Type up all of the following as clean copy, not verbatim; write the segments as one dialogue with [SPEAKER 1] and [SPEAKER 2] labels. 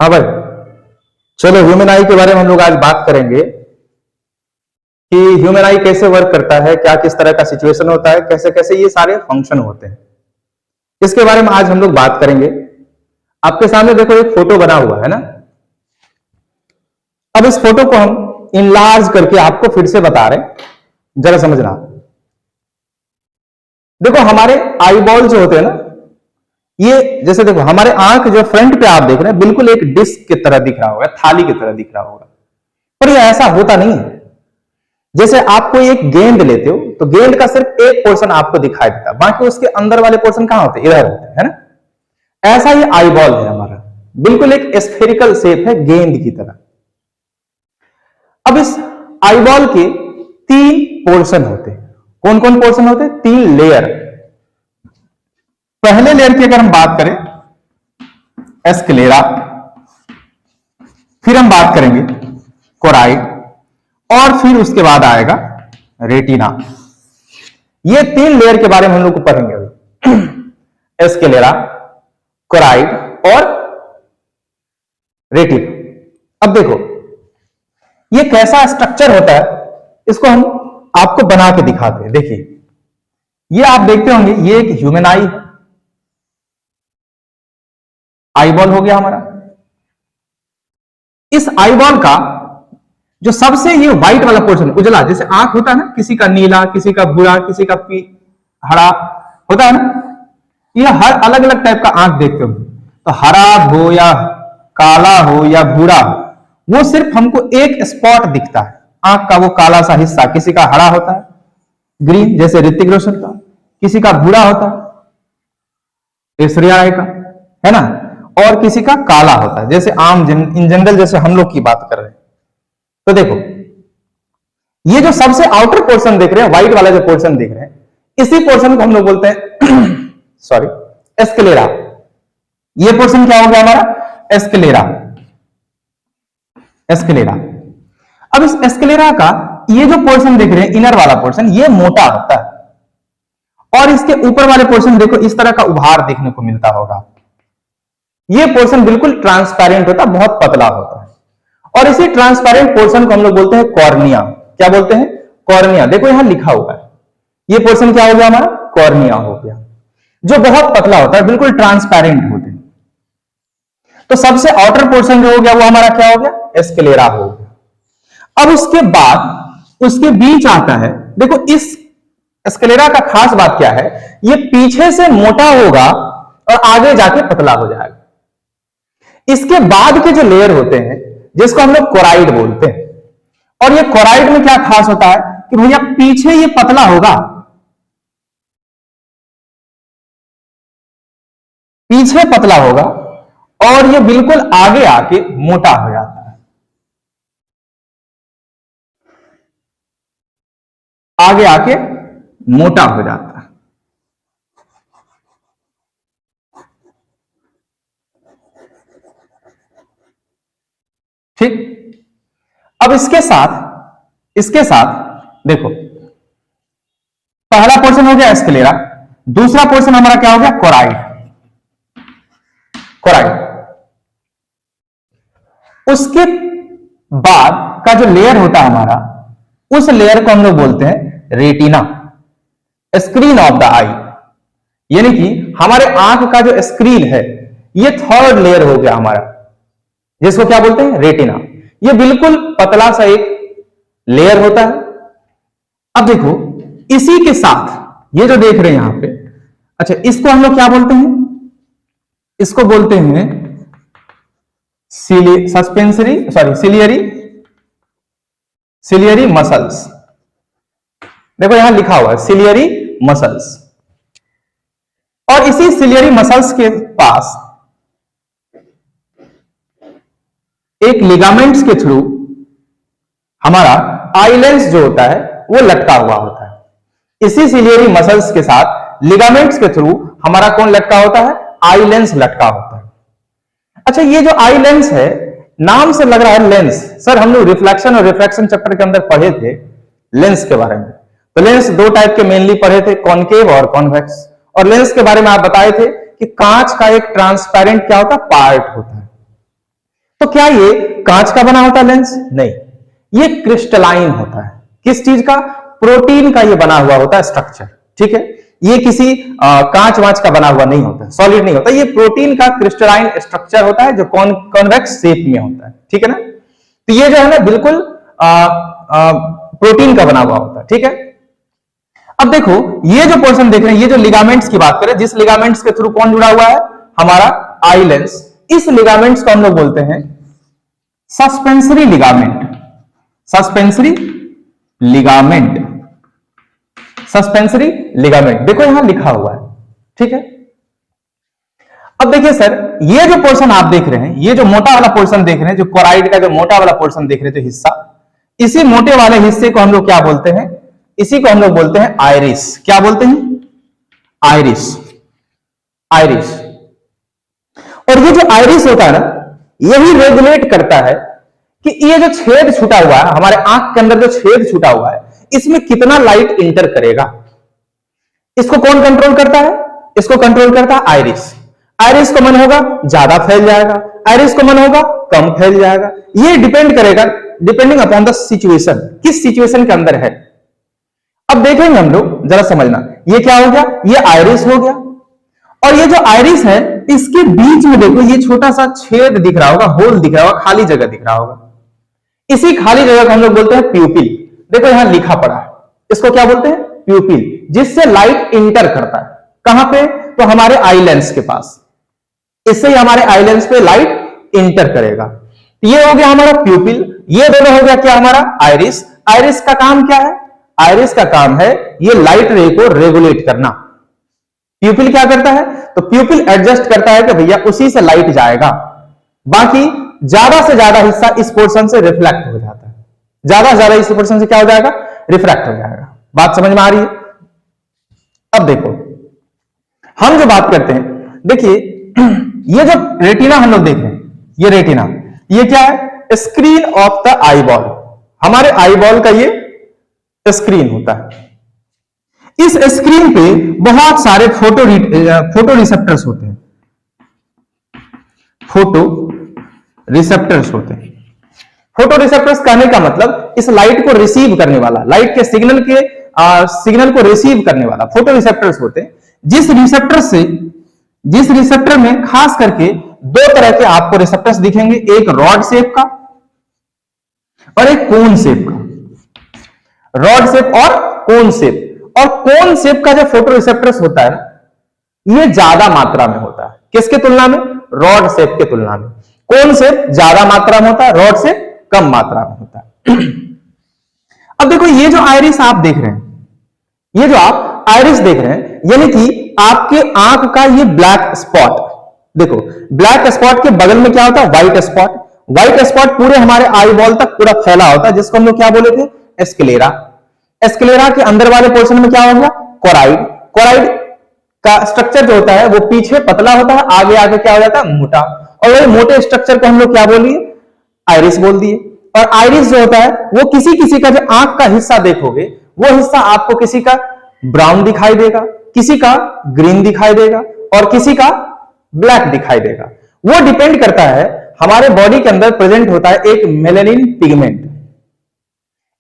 [SPEAKER 1] हाँ भाई, चलो ह्यूमन आई के बारे में हम लोग आज बात करेंगे कि ह्यूमन आई कैसे वर्क करता है, क्या किस तरह का सिचुएशन होता है, कैसे कैसे ये सारे फंक्शन होते हैं, इसके बारे में आज हम लोग बात करेंगे। आपके सामने देखो एक फोटो बना हुआ है ना। अब इस फोटो को हम इनलार्ज करके आपको फिर से बता रहे हैं, जरा समझना। देखो हमारे आई बॉल जो होते हैं ना, ये जैसे देखो हमारे आंख जो फ्रंट पे आप देख रहे हैं बिल्कुल एक डिस्क की तरह दिख रहा होगा, थाली की तरह दिख रहा होगा, पर ये ऐसा होता नहीं है। जैसे आप कोई एक गेंद लेते हो तो गेंद का सिर्फ एक पोर्शन आपको दिखाई देता, बाकी उसके अंदर वाले पोर्शन कहां होते हैं, इधर होते हैं, है ना। ऐसा ये आई बॉल है हमारा, बिल्कुल एक स्फेरिकल शेप है गेंद की तरह। अब इस आई बॉल के 3 पोर्शन होते हैं। कौन कौन पोर्शन होते हैं? 3 लेयर। पहले लेयर की अगर हम बात करें स्क्लेरा, फिर हम बात करेंगे कोराइड, और फिर उसके बाद आएगा रेटिना। ये 3 लेयर के बारे में हम लोग को पढ़ेंगे अभी, स्क्लेरा, कोराइड और रेटिना। अब देखो ये कैसा स्ट्रक्चर होता है, इसको हम आपको बना के दिखाते हैं। देखिए ये आप देखते होंगे, ये एक ह्यूमन आई है, आई बॉल हो गया हमारा। इस आई बॉल का जो सबसे ये व्हाइट वाला पोर्शन उजला, जैसे आंख होता है ना, किसी का नीला, किसी का भूरा, किसी का हरा होता है ना, ये हर अलग अलग टाइप का आंख देखते होंगे। तो हरा हो या काला हो या भूरा हो, वो सिर्फ हमको एक स्पॉट दिखता है आंख का, वो काला सा हिस्सा। किसी का हरा होता है ग्रीन, जैसे ऋतिक रोशन का, किसी का भूरा होता है ऐश्वर्या राय का, है ना, और किसी का काला होता है, जैसे आम इन जनरल जैसे हम लोग की बात कर रहे हैं। तो देखो ये जो सबसे आउटर पोर्शन देख रहे हैं, व्हाइट वाला जो पोर्शन देख रहे हैं, इसी पोर्शन को हम लोग बोलते हैं सॉरी स्क्लेरा। ये पोर्शन क्या हो गया हमारा? स्क्लेरा। स्क्लेरा। अब इस स्क्लेरा का ये जो पोर्शन देख रहे हैं, इनर वाला पोर्शन, ये मोटा होता है, और इसके ऊपर वाले पोर्शन देखो इस तरह का उभार देखने को मिलता होगा। ये पोर्शन बिल्कुल ट्रांसपेरेंट होता है, बहुत पतला होता है, और इसी ट्रांसपेरेंट पोर्शन को हम लोग बोलते हैं कॉर्निया। क्या बोलते हैं? कॉर्निया। देखो यहां लिखा हुआ है, ये पोर्शन क्या हो गया हमारा? कॉर्निया हो गया, जो बहुत पतला होता है, बिल्कुल ट्रांसपेरेंट होते हैं। तो सबसे आउटर पोर्शन जो हो गया वो हमारा क्या हो गया? स्क्लेरा हो गया। अब उसके बाद उसके बीच आता है, देखो इस स्क्लेरा का खास बात क्या है, ये पीछे से मोटा होगा और आगे जाके पतला हो जाएगा। इसके बाद के जो लेयर होते हैं जिसको हम लोग कोराइड बोलते हैं, और ये कोराइड में क्या खास होता है कि भैया पीछे ये पतला होगा, पीछे पतला होगा, और ये बिल्कुल आगे आके मोटा हो जाता है, आगे आके मोटा हो जाता है। ठीक। अब इसके साथ देखो पहला पोर्शन हो गया स्क्लेरा, दूसरा पोर्शन हमारा क्या हो गया? कोराइड। कोराइड। उसके बाद का जो लेयर होता है हमारा, उस लेयर को हम लोग बोलते हैं रेटिना, स्क्रीन ऑफ द आई। यानी कि हमारे आंख का जो स्क्रीन है, ये 3rd लेयर हो गया हमारा, जिसको क्या बोलते हैं? रेटिना। ये बिल्कुल पतला सा एक लेयर होता है। अब देखो इसी के साथ ये जो देख रहे हैं यहां पे, अच्छा इसको हम लोग क्या बोलते हैं? इसको बोलते हैं सिलियरी मसल्स। देखो यहां लिखा हुआ है सिलियरी मसल्स, और इसी सिलियरी मसल्स के पास एक लिगामेंट्स के थ्रू हमारा आई लेंस जो होता है वो लटका हुआ होता है। इसी सिलियरी मसल्स के साथ लिगामेंट्स के थ्रू हमारा कौन लटका होता है? आई लेंस लटका होता है। अच्छा ये जो आई लेंस है, नाम से लग रहा है लेंस। सर हम लोग रिफ्लेक्शन और रिफ्रैक्शन चैप्टर के अंदर पढ़े थे लेंस के बारे में। तो लेंस 2 टाइप के मेनली पढ़े थे, कॉनकेव और कॉन्वेक्स। और लेंस के बारे में आप बताए थे कि कांच का एक ट्रांसपेरेंट क्या होता है? पार्ट होता है। तो क्या ये कांच का बना होता है लेंस? नहीं, ये क्रिस्टलाइन होता है। किस चीज का? प्रोटीन का ये बना हुआ होता है स्ट्रक्चर। ठीक है, ये किसी कांच वांच का बना हुआ नहीं होता, सॉलिड नहीं होता, ये प्रोटीन का क्रिस्टलाइन स्ट्रक्चर होता है जो कॉन्वेक्स शेप में होता है। ठीक है ना, तो ये जो है ना बिल्कुल प्रोटीन का बना हुआ होता है। ठीक है, अब देखो ये जो पोर्शन देख रहे हैं, ये जो लिगामेंट्स की बात करें, जिस लिगामेंट्स के थ्रू कौन जुड़ा हुआ है? हमारा आई लेंस। इस लिगामेंट्स को हम लोग बोलते हैं suspensory ligament. Suspensory ligament, suspensory ligament देखो यहां लिखा हुआ है। ठीक है, अब देखिए सर, ये जो पोर्शन आप देख रहे हैं, ये जो मोटा वाला पोर्शन देख रहे हैं, जो कोराइड का जो मोटा वाला पोर्शन देख रहे हैं, जो हिस्सा, इसी मोटे वाले हिस्से को हम लोग क्या बोलते हैं? इसी को हम लोग बोलते हैं आइरिस। क्या बोलते हैं? आइरिस। आइरिस। और ये जो आइरिस होता है ना, यही रेगुलेट करता है कि ये जो छेद छूटा हुआ है, हमारे आंख के अंदर जो छेद छूटा हुआ है, इसमें कितना लाइट इंटर करेगा। इसको कौन कंट्रोल करता है? इसको कंट्रोल करता है आइरिस। आइरिस को मन होगा ज्यादा फैल जाएगा, आइरिस को मन होगा कम फैल जाएगा। ये डिपेंड करेगा, डिपेंडिंग अपॉन द सिचुएशन, किस सिचुएशन के अंदर है। अब देखेंगे हम लोग, जरा समझना, ये क्या हो गया? ये आइरिस हो गया। और ये जो आइरिस है, इसके बीच में देखो ये छोटा सा छेद दिख रहा होगा, होल दिख रहा होगा, खाली जगह दिख रहा होगा। इसी खाली जगह को हम लोग बोलते हैं प्यूपिल। देखो यहां लिखा पड़ा है, इसको क्या बोलते हैं? प्यूपिल, जिससे लाइट इंटर करता है। कहां पे? तो हमारे आई लेंस के पास, इससे ही हमारे आई लेंस पे लाइट इंटर करेगा। ये हो गया हमारा प्यूपिल, ये दोनों हो गया क्या? हमारा आइरिस। आइरिस का काम क्या है? आइरिस का काम है ये लाइट रे को रेगुलेट करना। प्यूपिल क्या करता है? तो प्यूपिल एडजस्ट करता है कि भैया उसी से लाइट जाएगा, बाकी ज्यादा से ज्यादा हिस्सा इस पोर्शन से रिफ्लेक्ट हो जाता है। ज्यादा से ज्यादा इस पोर्शन से क्या हो जाएगा? रिफ्रैक्ट हो जाएगा। बात समझ में आ रही है? अब देखो हम जो बात करते हैं, देखिए ये जो रेटिना हम लोग देख रहे हैं, ये रेटिना, ये क्या है? Screen of the eye ball. हमारे आई बॉल का ये स्क्रीन होता है। इस स्क्रीन पे बहुत सारे फोटो रिसेप्टर्स होते हैं। फोटो रिसेप्टर्स होते हैं। फोटो रिसेप्टर्स कहने का मतलब इस लाइट को रिसीव करने वाला, लाइट के सिग्नल को रिसीव करने वाला फोटो रिसेप्टर्स होते हैं। जिस रिसेप्टर में खास करके दो तरह के आपको रिसेप्टर्स दिखेंगे, एक रॉड शेप का और एक कोन शेप का। रॉड शेप और कोन शेप। और कोन शेप का जो फोटो रिसेप्टर्स होता है ना, ये ज्यादा मात्रा में होता है। किसके तुलना में? रॉड शेप के तुलना में। कोन शेप ज्यादा मात्रा में होता है, रॉड शेप कम मात्रा में होता है। अब देखो ये जो आइरिस आप देख रहे हैं, ये जो आप आइरिस देख रहे हैं, यानी कि आपके आंख का ये ब्लैक स्पॉट, देखो ब्लैक स्पॉट के बगल में क्या होता है? White spot. व्हाइट स्पॉट पूरे हमारे आई बॉल तक पूरा फैला होता है, जिसको हम लोग क्या बोले थे? एस्क्लेरा। एस्क्लेरा के अंदर वाले पोर्शन में क्या हो गया? कोराइड। कोराइड का स्ट्रक्चर जो होता है वो पीछे पतला होता है, आगे आगे क्या हो जाता है? मोटा। और वही मोटे स्ट्रक्चर को हम लोग क्या बोलिए? आइरिस बोल दिए। और आइरिस जो होता है वो किसी किसी का जो आंख का हिस्सा देखोगे, वो हिस्सा आपको किसी का ब्राउन दिखाई देगा, किसी का ग्रीन दिखाई देगा और किसी का ब्लैक दिखाई देगा। वो डिपेंड करता है, हमारे बॉडी के अंदर प्रेजेंट होता है एक मेलेनिन पिगमेंट।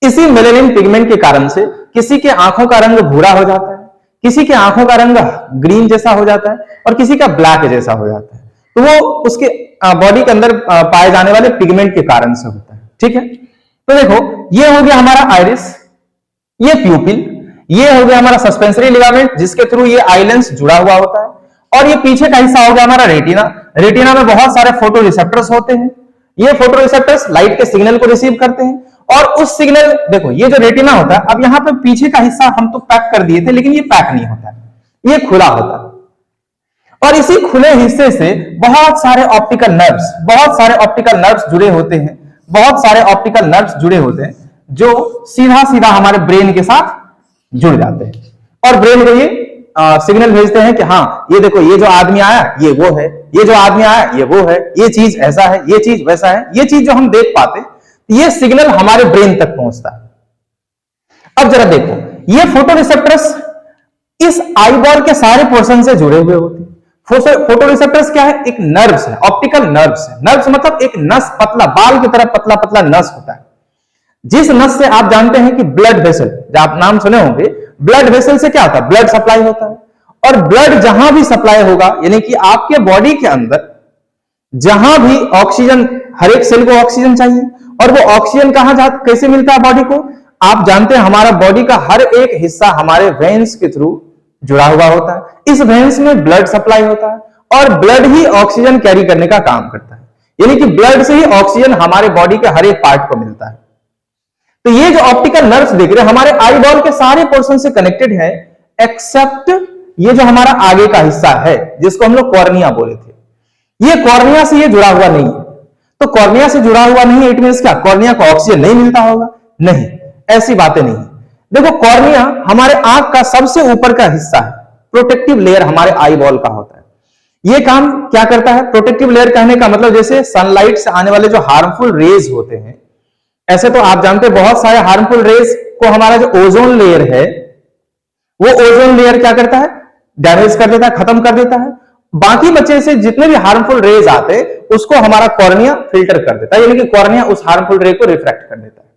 [SPEAKER 1] इसी मेलेनिन पिगमेंट के कारण से किसी के आंखों का रंग भूरा हो जाता है, किसी के आंखों का रंग ग्रीन जैसा हो जाता है और किसी का ब्लैक जैसा हो जाता है। तो वो उसके बॉडी के अंदर पाए जाने वाले पिगमेंट के कारण से होता है। ठीक है, तो देखो ये हो गया हमारा आइरिस, ये प्यूपिल, ये हो गया हमारा सस्पेंसरी लिगामेंट जिसके थ्रू ये आई लेंस जुड़ा हुआ होता है, और ये पीछे का हिस्सा हो गया हमारा रेटिना। रेटिना में बहुत सारे फोटो रिसेप्टर्स होते हैं। ये फोटो रिसेप्टर्स लाइट के सिग्नल को रिसीव करते हैं और उस सिग्नल, देखो ये जो रेटिना होता है, अब यहाँ पे पीछे का हिस्सा हम तो पैक कर दिए थे, लेकिन ये पैक नहीं होता है, ये खुला होता है। और इसी खुले हिस्से से बहुत सारे ऑप्टिकल नर्व्स जुड़े होते हैं, बहुत सारे ऑप्टिकल नर्व्स जुड़े होते हैं जो सीधा सीधा हमारे ब्रेन के साथ जुड़ जाते हैं और ब्रेन को ये सिग्नल भेजते हैं कि हाँ ये देखो ये जो आदमी आया ये वो है, ये जो आदमी आया ये वो है, ये चीज ऐसा है, ये चीज वैसा है। ये चीज जो हम देख पाते, ये सिग्नल हमारे ब्रेन तक पहुंचता है। अब जरा देखो, ये फोटो रिसेप्टर्स इस आई बॉल के सारे पोर्शन से जुड़े हुए होते हैं। फोटो रिसेप्टर्स क्या है? एक नर्व्स है, ऑप्टिकल नर्व्स है। नर्व्स मतलब एक नस, पतला बाल की तरह पतला पतला नस होता है, जिस नस से आप जानते हैं कि ब्लड वेसल, जो आप नाम सुने होंगे, ब्लड वेसल से क्या होता है? ब्लड सप्लाई होता है। और ब्लड जहां भी सप्लाई होगा, यानी कि आपके बॉडी के अंदर जहां भी ऑक्सीजन, हर एक सेल को ऑक्सीजन चाहिए, और वो ऑक्सीजन कहां कैसे मिलता है बॉडी को? आप जानते हैं हमारा बॉडी का हर एक हिस्सा हमारे वेन्स के थ्रू जुड़ा हुआ होता है। इस वेन्स में ब्लड सप्लाई होता है, और ब्लड ही ऑक्सीजन कैरी करने का काम करता है, यानी कि ब्लड से ही ऑक्सीजन हमारे बॉडी के हर एक पार्ट को मिलता है। तो ये जो ऑप्टिकल नर्व्स देख रहे हैं हमारे आई बॉल के सारे पोर्शन से कनेक्टेड है, एक्सेप्ट ये जो हमारा आगे का हिस्सा है जिसको हम लोग कॉर्निया बोले थे, ये कॉर्निया से ये जुड़ा हुआ नहीं है। तो कॉर्निया से जुड़ा हुआ नहीं है, इट मींस क्या? कॉर्निया को ऑक्सीजन नहीं मिलता होगा? नहीं, ऐसी बातें नहीं है। देखो, कॉर्निया हमारे आंख का सबसे ऊपर का हिस्सा है, प्रोटेक्टिव लेयर हमारे आई बॉल का होता है। ये काम क्या करता है? प्रोटेक्टिव लेयर कहने का मतलब जैसे सनलाइट से आने वाले जो हार्मफुल रेज होते हैं, ऐसे तो आप जानते हैं बहुत सारे हार्मफुल रेज को हमारा जो ओजोन लेयर है, वो ओजोन लेयर क्या करता है? डैमेज कर देता है, खत्म कर देता है। बाकी बचे से जितने भी हार्मफुल रेज आते हैं उसको हमारा कॉर्निया फिल्टर कर देता है, यानी कि कॉर्निया उस हार्मफुल रे को रिफ्रैक्ट कर देता है।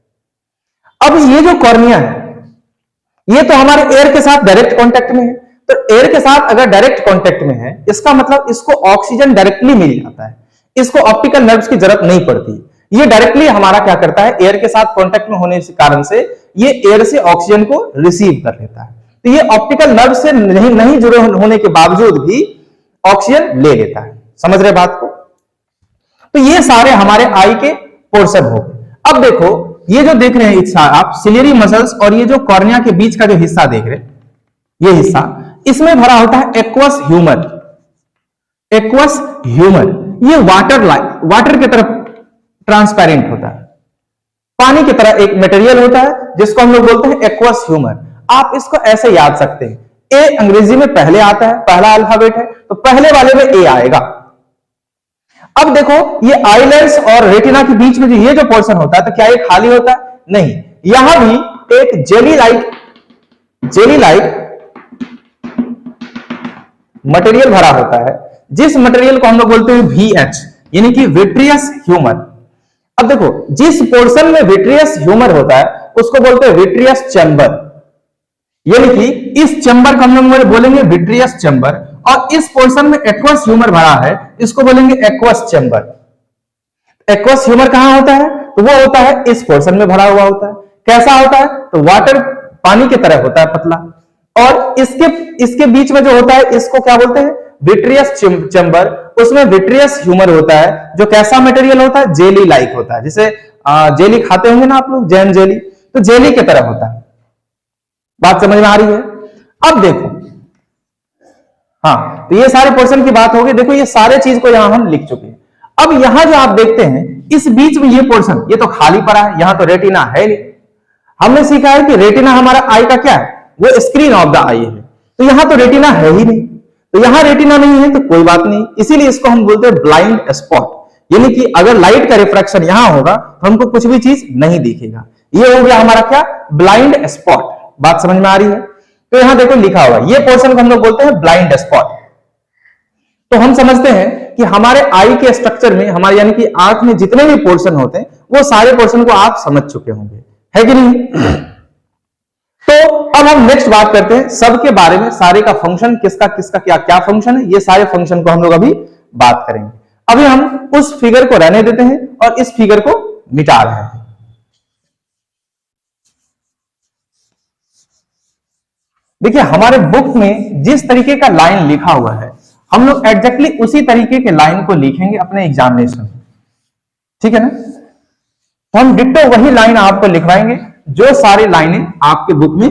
[SPEAKER 1] अब ये जो कॉर्निया है, ये तो हमारे एयर के साथ डायरेक्ट कांटेक्ट में है। तो एयर के साथ अगर डायरेक्ट कांटेक्ट में है, इसका मतलब इसको ऑक्सीजन डायरेक्टली मिल जाता है, इसको ऑप्टिकल नर्व्स की जरूरत नहीं पड़ती। ये डायरेक्टली हमारा क्या करता है? एयर के साथ कांटेक्ट में होने के कारण से ये एयर से ऑक्सीजन को रिसीव कर लेता है। तो ये ऑप्टिकल नर्व से नहीं जुड़े होने के बावजूद भी ऑक्सीजन ले लेता है। समझ रहे बात को? तो ये सारे हमारे आई के पोर्शन हो गए। अब देखो, ये जो देख रहे हैं आप सिलियरी मसल्स और ये जो कॉर्निया के बीच का जो हिस्सा देख रहे हैं, ये हिस्सा, इसमें भरा होता है एक्वस ह्यूमर। एक्वस ह्यूमर ये वाटर की तरफ ट्रांसपेरेंट होता है, पानी की तरह एक मटेरियल होता है जिसको हम लोग बोलते हैं एक्वस ह्यूमर। आप इसको ऐसे याद सकते हैं, ए अंग्रेजी में पहले आता है, पहला अल्फाबेट है, तो पहले वाले में ए आएगा। अब देखो, ये आईलेंस और रेटिना के बीच में जो ये जो पोर्शन होता है, तो क्या ये खाली होता है? नहीं, यहां भी एक जेली लाइक मटेरियल भरा होता है, जिस मटेरियल को हम लोग बोलते हैं VH, यानी कि विट्रियस ह्यूमर। अब देखो, जिस पोर्शन में विट्रियस ह्यूमर होता है उसको बोलते हैं विट्रियस चैम्बर, यानी कि इस चैम्बर को हम लोग बोलेंगे विट्रियस चैम्बर, और इस पोर्शन में एक्वस ह्यूमर भरा है, इसको बोलेंगे एक्वस चैम्बर। एक्वस ह्यूमर कहां होता है? तो वो होता है इस पोर्शन में भरा हुआ होता है। कैसा होता है? तो वाटर, पानी की तरह होता है, पतला। और इसके बीच में जो होता है इसको क्या बोलते हैं? Vitreous chamber. उसमें विट्रियस ह्यूमर होता है जो कैसा मटेरियल होता है? जेली लाइक होता है। जैसे जेली खाते होंगे ना आप लोग, जैम जेली, तो जेली की तरह होता है। बात समझ में आ रही है? अब देखो, हाँ, तो ये सारे पोर्शन की बात होगी। देखो, ये सारे चीज को यहां हम लिख चुके हैं। अब यहां जो आप देखते हैं, इस बीच में ये पोर्शन, ये तो खाली पड़ा है, यहां तो रेटिना है नहीं। हमने सीखा है कि रेटिना हमारा आई का क्या है? वो स्क्रीन ऑफ द आई है। तो यहां तो रेटिना है ही नहीं, तो यहां रेटिना नहीं है तो कोई बात नहीं, इसीलिए इसको हम बोलते हैं ब्लाइंड स्पॉट। यानी कि अगर लाइट का रिफ्रैक्शन यहां होगा तो हमको कुछ भी चीज नहीं दिखेगा। ये हो गया हमारा क्या? Blind spot. बात समझ में आ रही है? तो यहां देखो लिखा हुआ, ये पोर्शन को हम लोग बोलते हैं ब्लाइंड स्पॉट। तो हम समझते हैं कि हमारे आई के स्ट्रक्चर में, हमारे यानी कि आंख में जितने भी पोर्शन होते हैं वो सारे पोर्शन को आप समझ चुके होंगे, है कि नहीं? तो अब हम नेक्स्ट बात करते हैं सबके बारे में, सारे का फंक्शन, किसका किसका क्या क्या फंक्शन है, ये सारे फंक्शन को हम लोग अभी बात करेंगे। अभी हम उस फिगर को रहने देते हैं और इस फिगर को मिटा रहे हैं। देखिए, हमारे बुक में जिस तरीके का लाइन लिखा हुआ है, हम लोग एग्जैक्टली उसी तरीके के लाइन को लिखेंगे अपने एग्जामिनेशन में, ठीक है ना? तो हम डिट्टो वही लाइन आपको लिखवाएंगे जो सारी लाइनें आपके बुक में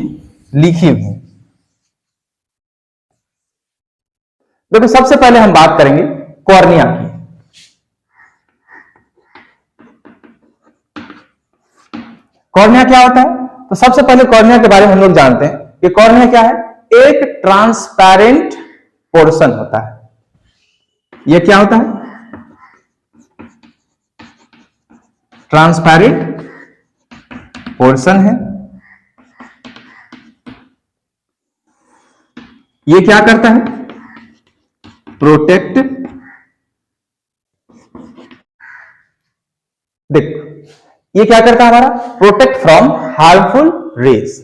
[SPEAKER 1] लिखी हुई हैं। देखो, सबसे पहले हम बात करेंगे कॉर्निया की। कॉर्निया क्या होता है? तो सबसे पहले कॉर्निया के बारे में हम लोग जानते हैं कि कॉर्निया क्या है? एक ट्रांसपेरेंट पोर्शन होता है। यह क्या होता है? ट्रांसपेरेंट पोर्शन है। ये क्या करता है? प्रोटेक्ट, देख ये क्या करता है हमारा, प्रोटेक्ट फ्रॉम हार्मफुल रेज।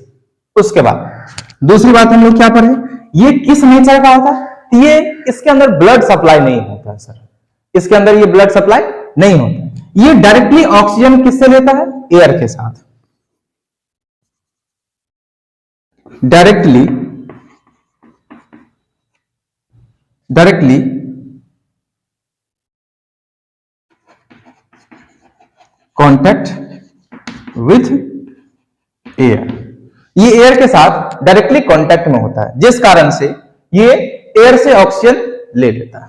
[SPEAKER 1] उसके बाद दूसरी बात हम लोग क्या पढ़े, ये किस नेचर का होता है, ये इसके अंदर ब्लड सप्लाई नहीं होता है सर, इसके अंदर ये ब्लड सप्लाई नहीं होता, ये डायरेक्टली ऑक्सीजन किससे लेता है, एयर के साथ, डायरेक्टली कॉन्टैक्ट विथ एयर, ये एयर के साथ डायरेक्टली कांटेक्ट में होता है, जिस कारण से ये एयर से ऑक्सीजन ले लेता है।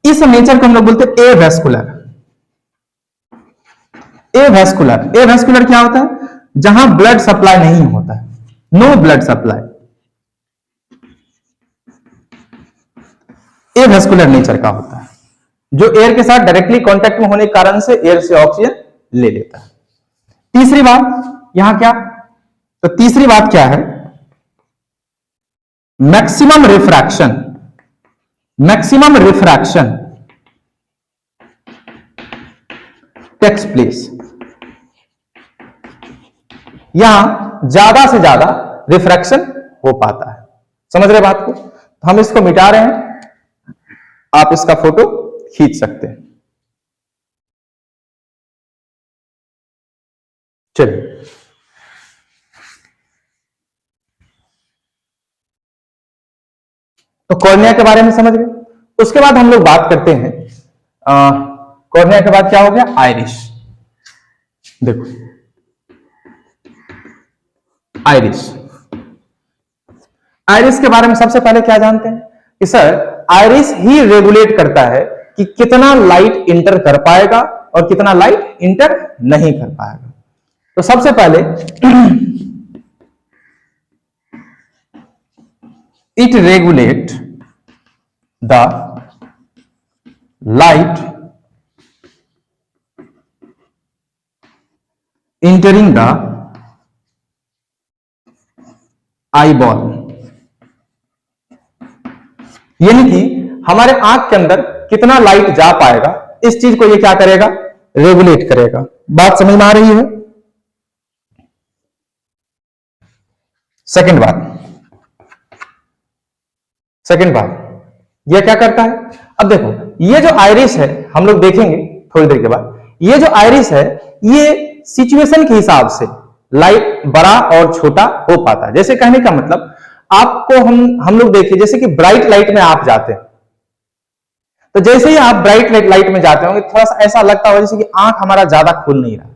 [SPEAKER 1] इस नेचर को हम लोग बोलते हैं एवेस्कुलर। एवेस्कुलर क्या होता है, जहां ब्लड सप्लाई नहीं होता है, no blood supply, avascular nature का होता है, जो एयर के साथ डायरेक्टली कांटेक्ट में होने के कारण से एयर से ऑक्सीजन ले लेता है। तीसरी बात यहां क्या, तो तीसरी बात क्या है, मैक्सिमम रिफ्रैक्शन टेक्स प्लेस, यहां ज्यादा से ज्यादा रिफ्रैक्शन हो पाता है। समझ रहे बात को, तो हम इसको मिटा रहे हैं, आप इसका फोटो खींच सकते हैं। चलिए तो कॉर्निया के बारे में समझ गए। उसके बाद हम लोग बात करते हैं, कॉर्निया के बाद क्या हो गया, आइरिस। देखो आइरिस के बारे में सबसे पहले क्या जानते हैं कि सर आइरिस ही रेगुलेट करता है कि कितना लाइट इंटर कर पाएगा और कितना लाइट इंटर नहीं कर पाएगा। तो सबसे पहले it regulate the light entering the eyeball, यानी कि हमारे आंख के अंदर कितना लाइट जा पाएगा, इस चीज को ये क्या करेगा, रेगुलेट करेगा। बात समझ में आ रही है। सेकंड बात ये क्या करता है, अब देखो ये जो आइरिस है, हम लोग देखेंगे थोड़ी देर के बाद, ये जो आइरिस है ये सिचुएशन के हिसाब से लाइट बड़ा और छोटा हो पाता है। जैसे कहने का मतलब, आपको हम लोग देखिए, जैसे कि ब्राइट लाइट में आप जाते हैं, तो जैसे ही आप ब्राइट लाइट में जाते होंगे, थोड़ा सा ऐसा लगता होगा जैसे कि आंख हमारा ज्यादा खुल नहीं रहा।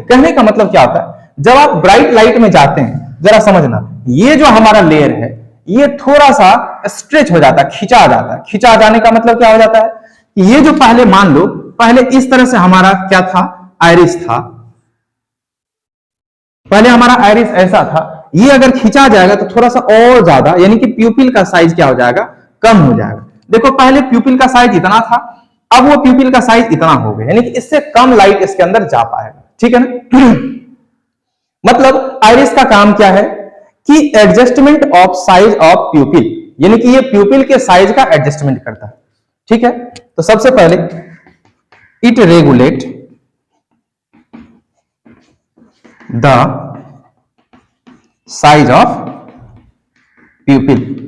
[SPEAKER 1] कहने का मतलब क्या होता है, जब आप ब्राइट लाइट में जाते हैं, जरा समझना, ये जो हमारा लेयर है ये थोड़ा सा स्ट्रेच हो जाता है, खिंचा जाता है। खिंचा जाने का मतलब क्या हो जाता है, ये जो पहले मान लो, पहले इस तरह से हमारा क्या था, आइरिस था, पहले हमारा आइरिस ऐसा था, ये अगर खिंचा जाएगा तो थोड़ा सा और ज्यादा, यानी कि प्यूपिल का साइज क्या हो जाएगा, कम हो जाएगा। देखो पहले प्यूपिल का साइज इतना था, अब वो प्यूपिल का साइज इतना हो गया, यानी कि इससे कम लाइट इसके अंदर जा पाएगा। ठीक है ना। मतलब आइरिस का काम क्या है कि एडजस्टमेंट ऑफ साइज ऑफ प्यूपिल, यानी कि ये प्यूपिल के साइज का एडजस्टमेंट करता है। ठीक है, तो सबसे पहले it regulate the size of प्यूपिल।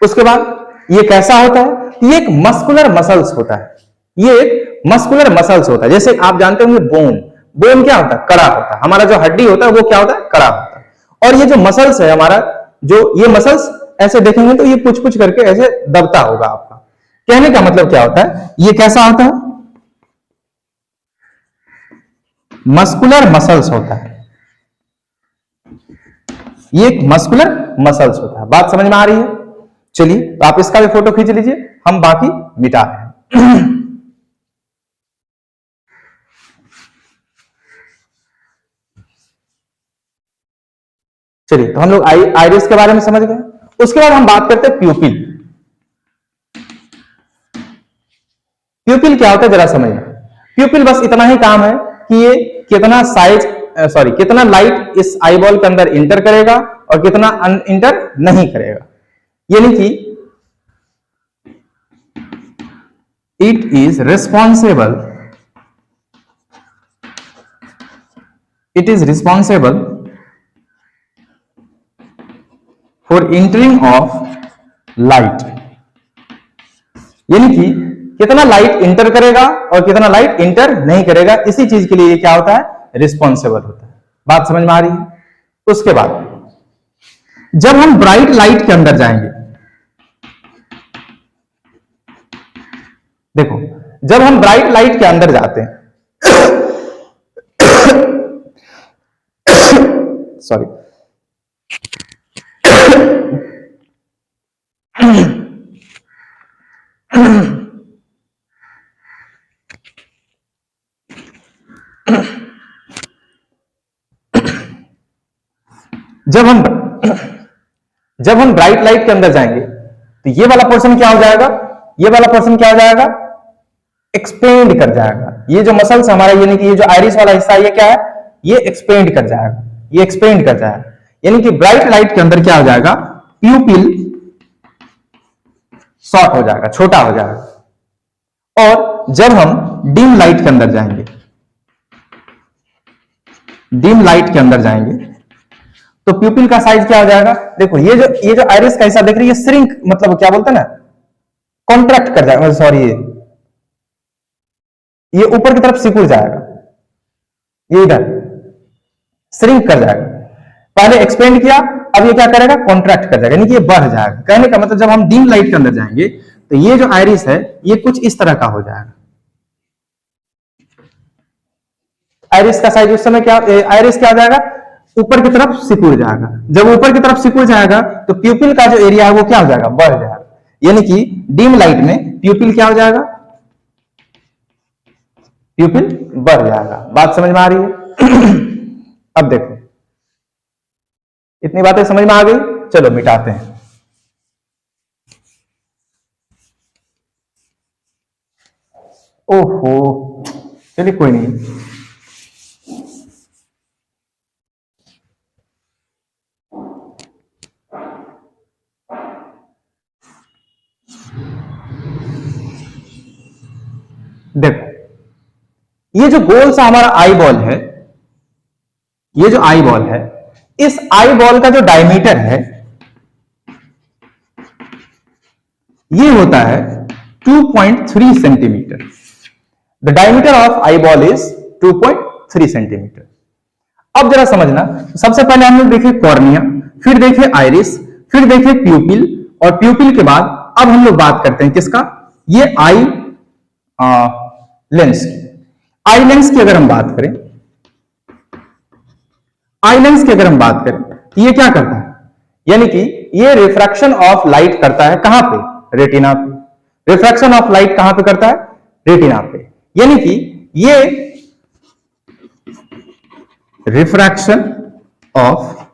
[SPEAKER 1] उसके बाद ये कैसा होता है, ये एक मस्कुलर मसल्स होता है, ये एक मस्कुलर मसल्स होता है। जैसे आप जानते होंगे बोन क्या होता है, कड़ा होता है, हमारा जो हड्डी होता है वो क्या होता है, कड़ा होता है। और ये जो मसल्स है हमारा, जो ये मसल्स ऐसे देखेंगे तो ये पुछ करके ऐसे दबता होगा आपका। कहने का मतलब क्या होता है, ये कैसा होता है, मस्कुलर मसल्स होता है, ये एक मस्कुलर मसल्स होता है। बात समझ में आ रही है। चलिए तो आप इसका भी फोटो खींच लीजिए, हम बाकी मिटा रहे हैं। चलिए तो हम लोग आइरिस के बारे में समझ गए। उसके बाद हम बात करते हैं प्यूपिल। प्यूपिल क्या होता है जरा समझिए। प्यूपिल बस इतना ही काम है कि ये कितना लाइट इस आईबॉल के अंदर इंटर करेगा और कितना इंटर नहीं करेगा। यानी कि it is responsible for entering of light, यानी कि कितना लाइट इंटर करेगा और कितना लाइट इंटर नहीं करेगा, इसी चीज के लिए क्या होता है, रिस्पॉन्सिबल होता है। बात समझ में आ रही है? उसके बाद जब हम ब्राइट लाइट के अंदर जाएंगे, देखो जब हम ब्राइट लाइट के अंदर जाते हैं सॉरी जब हम ब्राइट लाइट के अंदर जाएंगे तो ये वाला पोर्शन क्या हो जाएगा, ये वाला पोर्शन क्या हो जाएगा, एक्सपेंड कर जाएगा। ये जो मसल्स हमारा, यानी कि ये जो आइरिस वाला हिस्सा है, ये क्या है, ये एक्सपेंड कर जाएगा, ये एक्सपेंड कर जाएगा। यानी कि ब्राइट लाइट के अंदर क्या हो जाएगा, प्यूपिल शॉर्ट हो जाएगा, छोटा हो जाएगा। और जब हम डिम लाइट के अंदर जाएंगे, डिम लाइट के अंदर जाएंगे तो प्यूपिल का साइज क्या हो जाएगा, देखो ये जो आइरिस का हिस्सा देख रही है, श्रिंक मतलब क्या बोलते हैं ना, कॉन्ट्रैक्ट कर जाएगा, सॉरी ये ऊपर की तरफ सिकुड़ जाएगा, ये इधर श्रिंक कर जाएगा। पहले एक्सपेंड किया, अब ये क्या करेगा, कॉन्ट्रैक्ट कर जाएगा, यानी कि ये बढ़ जाएगा। कहने का मतलब जब हम डिम लाइट के अंदर जाएंगे तो ये जो आइरिस है ये कुछ इस तरह का हो जाएगा। आइरिस का साइज उस समय क्या, आइरिस क्या हो जाएगा, ऊपर की तरफ सिकुड़ जाएगा। जब ऊपर की तरफ सिकुड़ जाएगा तो प्यूपिल का जो एरिया है वो क्या हो जाएगा, बढ़ जाएगा। यानी कि डिम लाइट में प्यूपिल क्या हो जाएगा, प्यूपिल बढ़ जाएगा। बात समझ में आ रही है? अब देखो इतनी बातें समझ में आ गई, चलो मिटाते हैं। ओहो चलिए कोई नहीं, देखो ये जो गोल सा हमारा आई बॉल है, ये जो आई बॉल है, इस आई बॉल का जो डायमीटर है ये होता है 2.3 centimetre. The diameter of eye ball is 2.3 centimetre. अब जरा समझना, सबसे पहले हम लोग देखे कॉर्निया, फिर देखे आइरिस, फिर देखे प्यूपिल, और प्यूपिल के बाद अब हम लोग बात करते हैं किसका, ये आई लेंस की। आई लेंस की अगर हम बात करें, आई लेंस की अगर हम बात करें तो ये क्या करता है, यानी कि ये रिफ्रैक्शन ऑफ लाइट करता है कहां पे, रेटिना पे। रिफ्रैक्शन ऑफ लाइट कहां पे करता है, रेटिना पे। यानी कि ये रिफ्रैक्शन ऑफ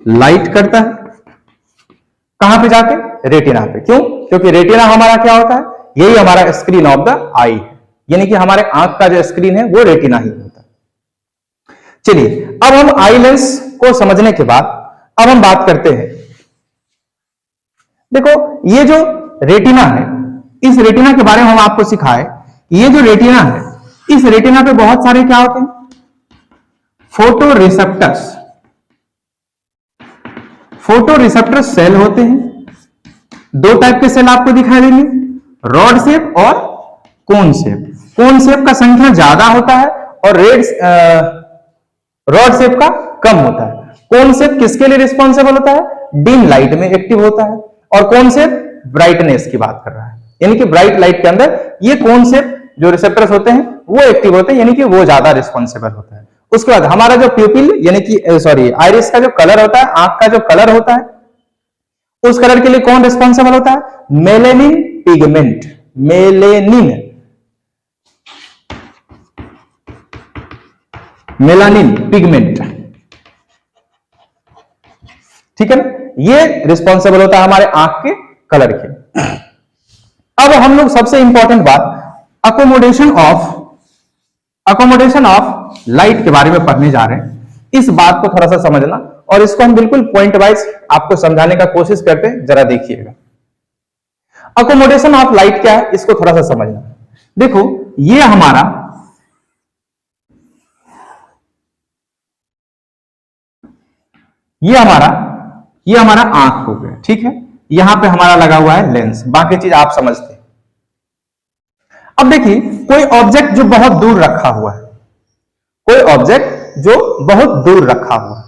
[SPEAKER 1] लाइट करता है कहां पे जाके, रेटिना पे। क्यों, क्योंकि रेटिना हमारा क्या होता है, यही हमारा स्क्रीन ऑफ द आई है, यानी कि हमारे आंख का जो स्क्रीन है वो रेटिना ही होता है। चलिए अब हम आई लेंस को समझने के बाद अब हम बात करते हैं, देखो ये जो रेटिना है, इस रेटिना के बारे में हम आपको सिखाए। ये जो रेटिना है, इस रेटिना पे बहुत सारे क्या होते हैं, photoreceptors, photoreceptor cell होते हैं। दो टाइप के सेल आपको दिखाई देंगे, रॉड शेप और कोन शेप। कोन शेप का संख्या ज्यादा होता है और रॉड शेप का कम होता है। कोन शेप किसके लिए रिस्पॉन्सिबल होता है, डिम लाइट में एक्टिव होता है, और कोन शेप ब्राइटनेस की बात कर रहा है, यानी कि ब्राइट लाइट के अंदर ये कोन शेप जो रिसेप्टर्स होते हैं वो एक्टिव होते हैं, यानी कि वो ज्यादा रिस्पॉन्सिबल होता है। उसके बाद हमारा जो प्यूपिल यानी कि सॉरी आइरिस का जो कलर होता है, आंख का जो कलर होता है, उस कलर के लिए कौन रिस्पॉन्सिबल होता है, melanin pigment, melanin, melanin pigment, ठीक है ना, ये रिस्पॉन्सिबल होता है हमारे आंख के कलर के। अब हम लोग सबसे इंपॉर्टेंट बात अकोमोडेशन ऑफ लाइट के बारे में पढ़ने जा रहे हैं। इस बात को थोड़ा सा समझना, और इसको हम बिल्कुल पॉइंट वाइज आपको समझाने का कोशिश करते हैं, जरा देखिएगा। अकोमोडेशन ऑफ लाइट क्या है, इसको थोड़ा सा समझना। देखो ये हमारा ये हमारा आंख हो गया, ठीक है। यहां पे हमारा लगा हुआ है लेंस, बाकी चीज आप समझते हैं। अब देखिए कोई ऑब्जेक्ट जो बहुत दूर रखा हुआ है, कोई ऑब्जेक्ट जो बहुत दूर रखा हुआ है,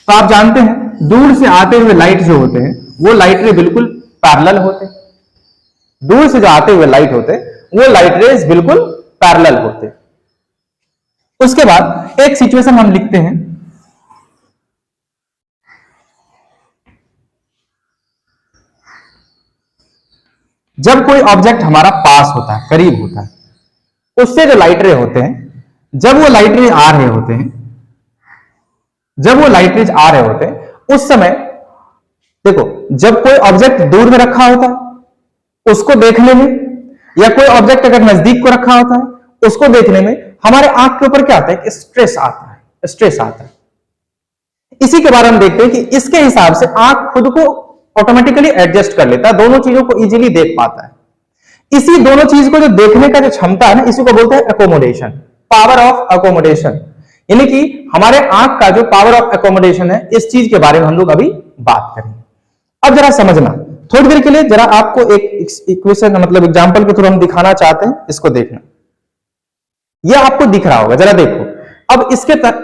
[SPEAKER 1] तो आप जानते हैं दूर से आते हुए लाइट जो होते हैं वो लाइट रे बिल्कुल पैरेलल होते हैं। दूर से जो आते हुए लाइट होते हैं वो लाइट रेज बिल्कुल पैरेलल होते हैं। उसके बाद एक सिचुएशन हम लिखते हैं, जब कोई ऑब्जेक्ट हमारा पास होता है, करीब होता है, उससे जो लाइट रे होते हैं, जब वो लाइट रे आ रहे होते हैं, जब वो लाइट रेज आ रहे होते हैं, उस समय देखो जब कोई ऑब्जेक्ट दूर में रखा होता है उसको देखने में, या कोई ऑब्जेक्ट अगर नजदीक को रखा होता है उसको देखने में हमारे आंख के ऊपर क्या आता है कि स्ट्रेस आता है, स्ट्रेस आता है। इसी के बारे में देखते हैं कि इसके हिसाब से आंख खुद को ऑटोमेटिकली एडजस्ट कर लेता है, दोनों चीजों को इजीली देख पाता है। इसी दोनों चीज को जो देखने का जो क्षमता है ना, इसी को बोलते हैं अकोमोडेशन, पावर ऑफ अकोमोडेशन। यानी कि हमारे आंख का जो पावर ऑफ अकोमोडेशन है, इस चीज के बारे में हम लोग अभी बात करेंगे। अब जरा समझना, थोड़ी देर के लिए जरा आपको एक इक्वेशन मतलब एग्जांपल के थ्रू हम दिखाना चाहते हैं, इसको देखना। यह आपको दिख रहा होगा, जरा देखो। अब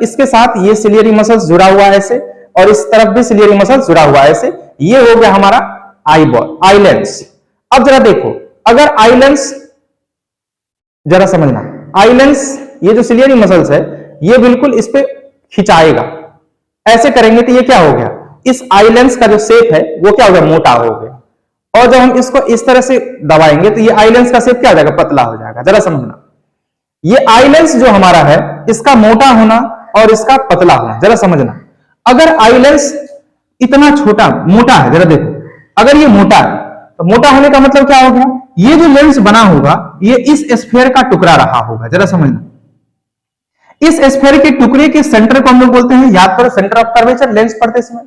[SPEAKER 1] इसके साथ ये सिलियरी मसल्स जुड़ा हुआ है ऐसे, और इस तरफ भी सिलियरी मसल्स जुड़ा हुआ है ऐसे। ये हो गया हमारा आई बॉल, आई लेंस। अब जरा देखो, अगर आई लेंस, जरा समझना, आई लेंस ये जो सिलियरी मसल्स है ये बिल्कुल इस पे खिंचाएगा, ऐसे करेंगे तो ये क्या हो गया, इस आई लेंस का जो शेप है वो क्या हो गया, मोटा हो गया। और जब हम इसको इस तरह से दबाएंगे तो ये आई लेंस का शेप क्या हो जाएगा, पतला हो जाएगा। जरा समझना, ये आई लेंस जो हमारा है इसका मोटा होना और इसका पतला होना, जरा समझना। अगर आई लेंस इतना छोटा मोटा है, जरा देखो, अगर ये मोटा है तो मोटा होने का मतलब क्या हो गया, ये जो लेंस बना होगा ये इस स्फीयर का टुकड़ा रहा होगा। जरा समझना, इस स्फीयर के टुकड़े के सेंटर को हम लोग बोलते हैं, याद करो, सेंटर ऑफ कर्वेचर लेंस पढ़ते समय।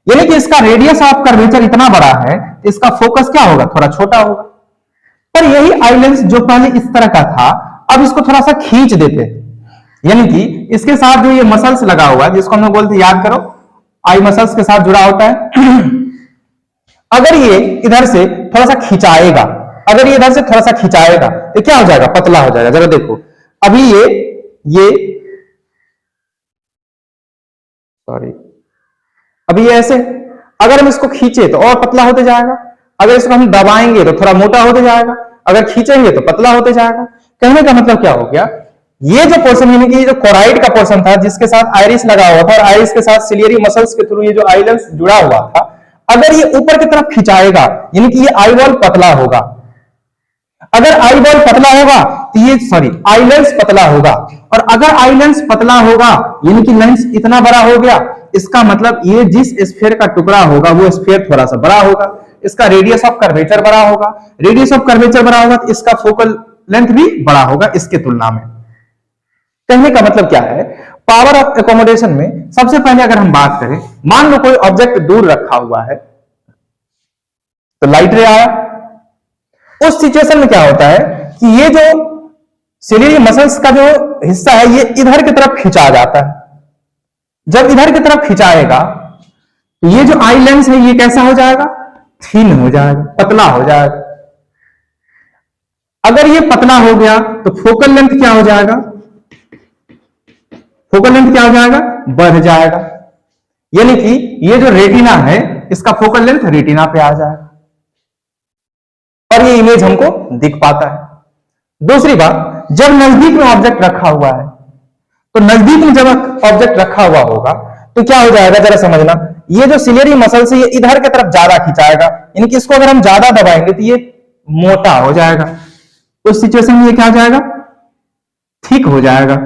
[SPEAKER 1] यानी कि इसका रेडियस ऑफ कर्वेचर इतना बड़ा है, इसका फोकस क्या होगा, थोड़ा छोटा होगा। पर यही आई लेंस जो पहले इस तरह का था, अब इसको थोड़ा सा खींच देते हैं। यानी कि इसके साथ जो ये मसल्स लगा हुआ है, जिसको हम लोग बोलते हैं, याद करो, आई मसल्स के साथ जुड़ा होता है। अगर ये इधर से थोड़ा सा खिंचाएगा, अगर ये इधर से थोड़ा सा खिंचाएगा तो क्या हो जाएगा, पतला हो जाएगा। जरा देखो, अभी ये सॉरी, अभी ये ऐसे, अगर हम इसको खींचे तो और पतला होते जाएगा, अगर इसको हम दबाएंगे तो थोड़ा मोटा होते जाएगा, अगर खींचेंगे तो पतला होते जाएगा। कहने का मतलब क्या हो गया, ये जो पोर्शन यानी कि जो कोराइड का पोर्शन था, जिसके साथ आइरिस लगा हुआ था और आइरिस के साथ सिलियरी मसल्स के थ्रू ये जो आई लेंस जुड़ा हुआ था, अगर ये ऊपर की तरफ खिंचाएगा यानी कि ये आई बॉल पतला होगा। अगर आई बॉल पतला होगा तो ये आई लेंस पतला होगा, और अगर आई लेंस पतला होगा यानी कि लेंस इतना बड़ा हो गया, इसका मतलब ये जिस स्फीयर का टुकड़ा होगा वो स्फीयर थोड़ा सा बड़ा होगा, इसका रेडियस ऑफ कर्वेचर बड़ा होगा। रेडियस ऑफ कर्वेचर बड़ा होगा तो इसका फोकल लेंथ भी बड़ा होगा इसके तुलना में। कहने का मतलब क्या है, पावर ऑफ एकोमोडेशन में सबसे पहले अगर हम बात करें, मान लो कोई ऑब्जेक्ट दूर रखा हुआ है तो लाइट रे आया, उस सिचुएशन में क्या होता है कि ये जो सिलियरी मसल्स का जो हिस्सा है ये इधर की तरफ खिंचा जाता है। जब इधर की तरफ खिंचाएगा तो ये जो आई लेंस है ये कैसा हो जाएगा, थीन हो जाएगा, पतला हो जाएगा। अगर ये पतला हो गया तो फोकल लेंथ क्या हो जाएगा, फोकल लेंथ क्या हो जाएगा, बढ़ जाएगा। यानी कि ये जो रेटिना है इसका फोकल लेंथ रेटिना पे आ जाएगा और ये इमेज हमको दिख पाता है। दूसरी बात, जब नजदीक में ऑब्जेक्ट रखा हुआ है तो नजदीक में जब ऑब्जेक्ट रखा हुआ होगा तो क्या हो जाएगा, जरा समझना, ये जो सिलियरी मसल से ये इधर की तरफ ज्यादा खिंचाएगा, यानी कि इसको अगर हम ज्यादा दबाएंगे तो ये मोटा हो जाएगा। उस सिचुएशन में ये क्या हो जाएगा, ठीक हो जाएगा।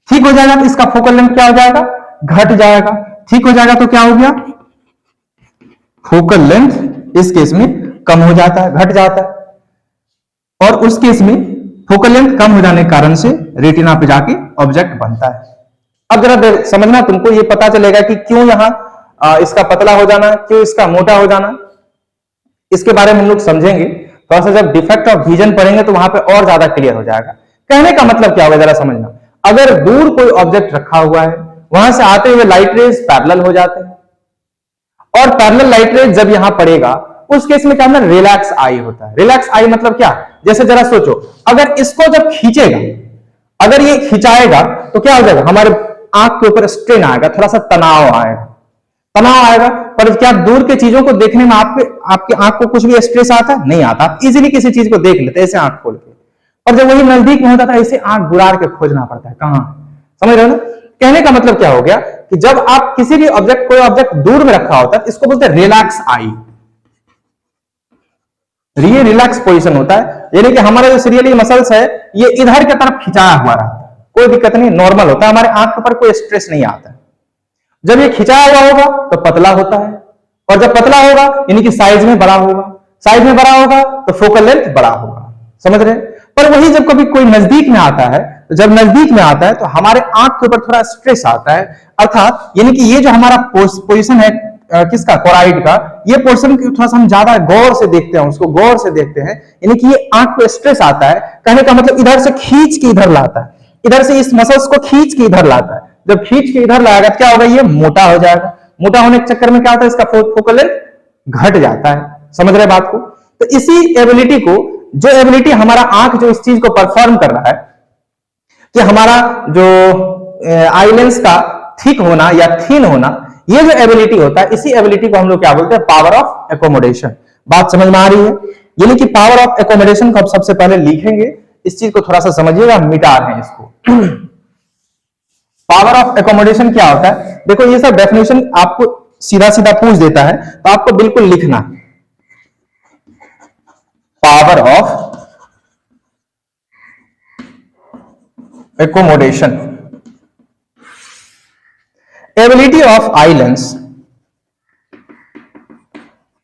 [SPEAKER 1] ठीक हो जाएगा तो इसका फोकल लेंथ क्या हो जाएगा, घट जाएगा। ठीक हो जाएगा तो क्या हो गया, फोकल लेंथ इस केस में कम हो जाता है, घट जाता है, और उस केस में फोकल लेंथ कम हो जाने के कारण से रेटिना पे जाके ऑब्जेक्ट बनता है। अब जरा समझना, तुमको ये पता चलेगा कि क्यों यहां इसका पतला हो जाना, क्यों इसका मोटा हो जाना, इसके बारे में हम लोग समझेंगे। थोड़ा सा जब डिफेक्ट ऑफ विजन पढ़ेंगे तो वहां पे और ज्यादा क्लियर हो जाएगा। कहने का मतलब क्या होगा जरा समझना, अगर दूर कोई ऑब्जेक्ट रखा हुआ है, वहां से आते हुए लाइट रेज पैरेलल हो जाते हैं, और पैरेलल लाइट रेज जब यहां पड़ेगा उस केस में क्या होता है, रिलैक्स आई होता है। रिलैक्स आई मतलब क्या, जैसे जरा सोचो, अगर इसको जब खींचेगा, अगर ये खिंचाएगा तो क्या हो जाएगा, हमारे आंख के ऊपर स्ट्रेन आएगा, थोड़ा सा तनाव आएगा, तनाव आएगा। पर क्या दूर के चीजों को देखने में आपके आंख को कुछ भी स्ट्रेस आता है? नहीं आता। आप इजीली किसी चीज को देख लेते ऐसे आंख खोल के, और जब वही नजदीक में होता था ऐसे आंख बुरार के खोजना पड़ता है कहां, समझ रहे हो ना। कहने का मतलब क्या हो गया कि जब आप किसी भी ऑब्जेक्ट, कोई ऑब्जेक्ट दूर में रखा होता है, इसको बोलते हैं रिलैक्स आई, ये रिलैक्स पोजीशन होता है। यानी कि हमारा जो सीरियली मसल्स है ये इधर की तरफ खिंचाया हुआ रहता है, कोई दिक्कत नहीं, नॉर्मल होता है, हमारे आंख पर कोई स्ट्रेस नहीं आता है। जब ये खिंचाया हुआ होगा तो पतला होता है, और जब पतला होगा यानी कि साइज में बड़ा होगा, साइज में बड़ा होगा तो फोकल लेंथ बड़ा होगा, समझ रहे हैं। पर वही जब कभी कोई नजदीक में आता है, तो जब नजदीक में आता है तो हमारे आंख के ऊपर थोड़ा स्ट्रेस आता है, अर्थात यानी कि ये जो हमारा पोजीशन है किसका, कोराइड का, ये पोर्शन थोड़ा सा हम ज्यादा गौर से देखते हैं, उसको गौर से देखते हैं, यानी कि ये आंख पे स्ट्रेस आता है। कहने का मतलब इधर से खींच के इधर लाता है, इधर से इस मसल्स को खींच के इधर लाता है। जब खींच के इधर लाएगा क्या होगा, ये मोटा हो जाएगा। मोटा होने के चक्कर में क्या होता है, इसका फोकल लेंथ घट जाता है, समझ रहे बात को। तो इसी एबिलिटी को, जो एबिलिटी हमारा आंख जो इस चीज को परफॉर्म कर रहा है कि हमारा जो आई लेंस का थिक होना या थिन होना, ये जो एबिलिटी होता है, इसी एबिलिटी को हम लोग क्या बोलते हैं, पावर ऑफ एकोमोडेशन। बात समझ में आ रही है। यानी कि पावर ऑफ एकोमोडेशन को अब सबसे पहले लिखेंगे, इस चीज को थोड़ा सा समझिएगा, मिटा रहे हैं इसको। पावर ऑफ एकोमोडेशन क्या होता है, देखो ये सब डेफिनेशन आपको सीधा सीधा पूछ देता है तो आपको बिल्कुल लिखना, power of accommodation, ability of eye lens,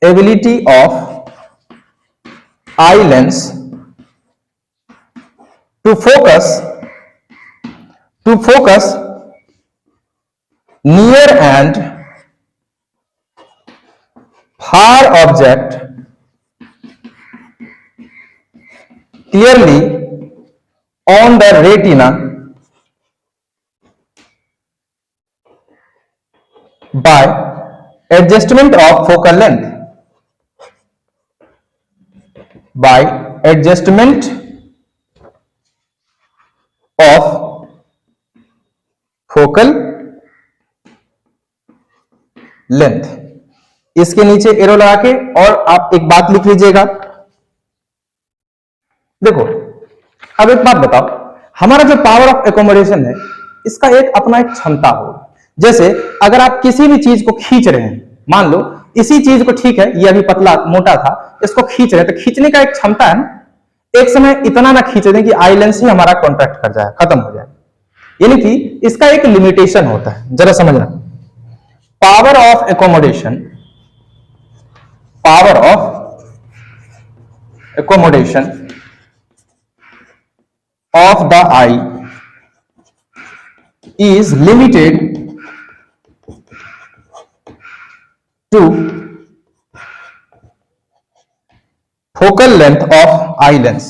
[SPEAKER 1] ability of eye lens to focus near and far object clearly on the retina by adjustment of focal length, by adjustment of focal length. इसके नीचे arrow लगा के और आप एक बात लिख लीजिएगा। देखो अब एक बात बताओ, हमारा जो पावर ऑफ एकोमोडेशन है इसका एक अपना एक क्षमता होगा। जैसे अगर आप किसी भी चीज को खींच रहे हैं, मान लो इसी चीज को, ठीक है ये अभी पतला मोटा था, इसको खींच रहे हैं, तो खींचने का एक क्षमता है ना, एक समय इतना ना खींच दें कि आई लेंस ही हमारा कॉन्ट्रैक्ट कर जाए, खत्म हो जाए। यानी कि इसका एक लिमिटेशन होता है, जरा समझना। Power of accommodation, power of accommodation of the I is limited to focal length of eye lens.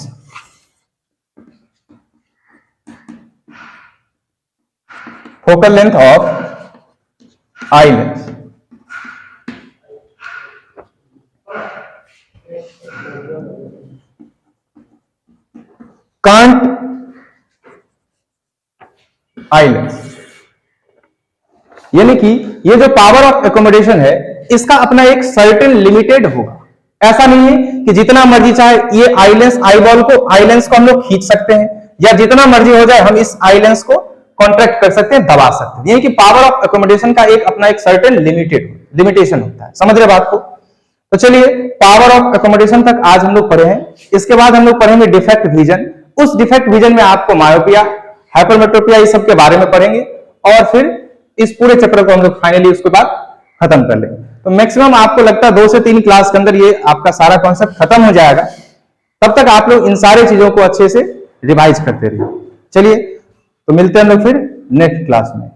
[SPEAKER 1] Focal length of eye lens. Can't eye lens. यानी कि ये जो पावर ऑफ एकोमोडेशन है इसका अपना एक सर्टेन लिमिटेड होगा। ऐसा नहीं है कि जितना मर्जी चाहे ये आई लेंस, आई बॉल को, आई लेंस को हम लोग खींच सकते हैं, या जितना मर्जी हो जाए हम इस आई लेंस को कॉन्ट्रैक्ट कर सकते हैं, दबा सकते हैं। यानी कि पावर ऑफ एकोमोडेशन का एक अपना एक सर्टेन लिमिटेशन होता है। समझ रहे बात को? तो चलिए पावर ऑफ एकोमोडेशन तक आज हम लोग पढ़े हैं। इसके बाद हम लोग पढ़ेंगे डिफेक्ट विजन। उस डिफेक्ट विजन में आपको मायोपिया, हाइपरमेट्रोपिया इस सब के बारे में पढ़ेंगे, और फिर इस पूरे चैप्टर को हम लोग फाइनली उसके बाद खत्म कर लेंगे। तो मैक्सिमम आपको लगता है 2 से 3 क्लास के अंदर ये आपका सारा कॉन्सेप्ट खत्म हो जाएगा। तब तक आप लोग इन सारे चीजों को अच्छे से रिवाइज करते रहिए। चलिए तो मिलते हैं हम लोग फिर नेक्स्ट क्लास में।